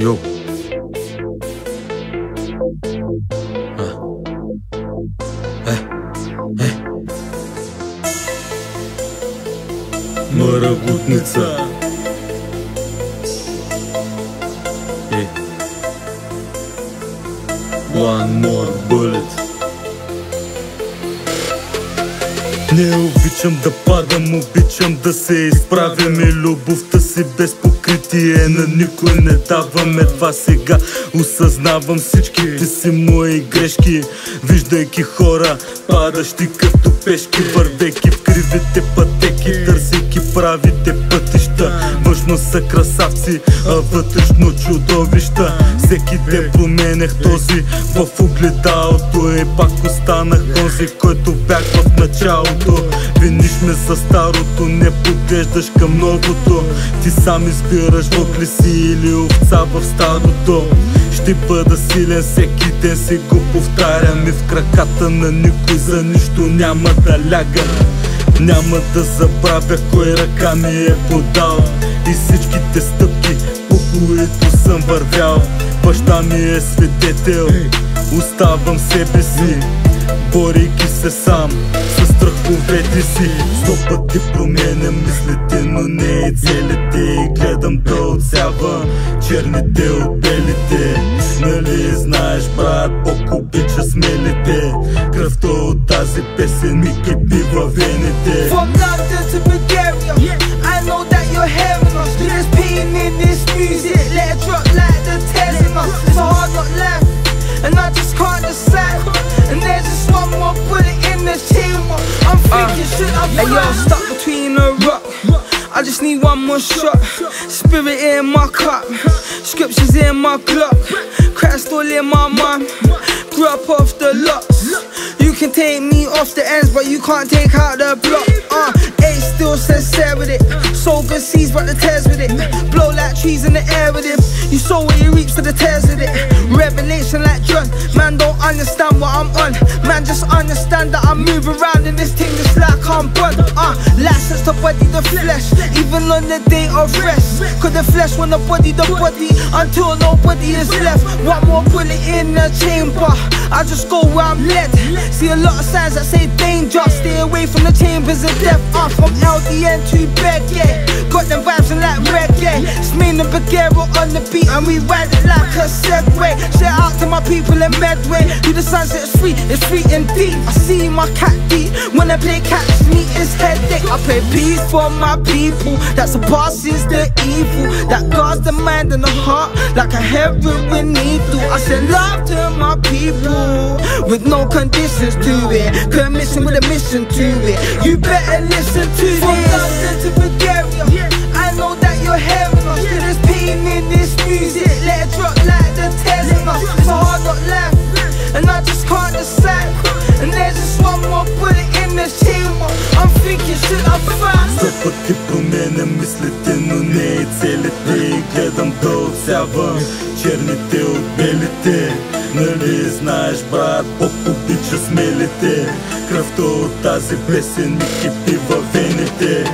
Йо. Марабутница. One more bullet. Не обичам да падам, обичам да се изправям и любовта си без покритие на никой не давам. Едва сега осъзнавам всичките си мои грешки, виждайки хора падащи като пешки, вървейки в кривите пътеки, търсейки правите пътища. Външно са красавци, а вътрешно чудовища. Всеки ден променях този в огледалото и пак останах този, който бях в началото. Виниш ме за старото, не поглеждаш към новото. Ти сам избираш вълк ли си или овца в стадото. Ще бъда силен, всеки ден си го повтарям и в краката на никой за нищо няма да лягам. Няма да забравя кой ръка ми е подал и всичките стъпки, по които съм вървял. Баща ми е свидетел, оставам себе си, борейки се сам със страховете си. 100 пъти променям мислите, но не и целите, и гледам да отсявам черните от белите. Нали знаеш, брат, Бог обича смелите. Кръвта от тази песен ми кипи във вените. From London to Bulgaria, I know that you're hearing us. There's pain in this music, let it drop like the Tesla. It's a hard knock life, and I just can't decide. And there's just one more bullet in the chamber. I'm thinking, should I fly? Hey yo, stuck between a rock, I just need one more shot. Spirit in my cup, scriptures in my Glock, Christ all in my mind. Grew up off the locks. You can take me off the ends, but you can't take out the block. A still sincere with it. So good seeds, but the tears with it. Blow like trees in the air with it. You sow what you reap, so the tears with it. Revelation like John. Man don't understand what I'm on. Man just understand that I move around in this thing just like I'm born. License to body the flesh, even on the day of rest. Cause the flesh wanna body the body until nobody is left. One more bullet in the chamber, I just go where I'm led. See a lot of signs that say danger, stay away from the chambers of death. From LDN to Reggae, got them vibes and like reggae. It's me and Bagheera on the beat and we ride it like a Segway. Shout out to my people in Medway. Do the sunset, it's free and deep. I see my cat deep, when I play catch me it's headache. I play peace for my people, that's the boss is the evil. That guards the mind and the heart like a heroin needle. I send love to my people with no conditions to it. Commission with a mission to it. You better listen to this. From London to Bulgaria, I know that you're hearing us. There's pain in this music, let it drop like the Tesla. It's a hard knock life, and I just can't decide. And there's just one more bullet in the chamber. I'm thinking, should I fight? 100 пъти променям мислите, но не и целите, и гледам да отсявам черните от белите. Нали знаеш, брат, Бог обича смелите. Кръвта от тази песен ми кипи във вените.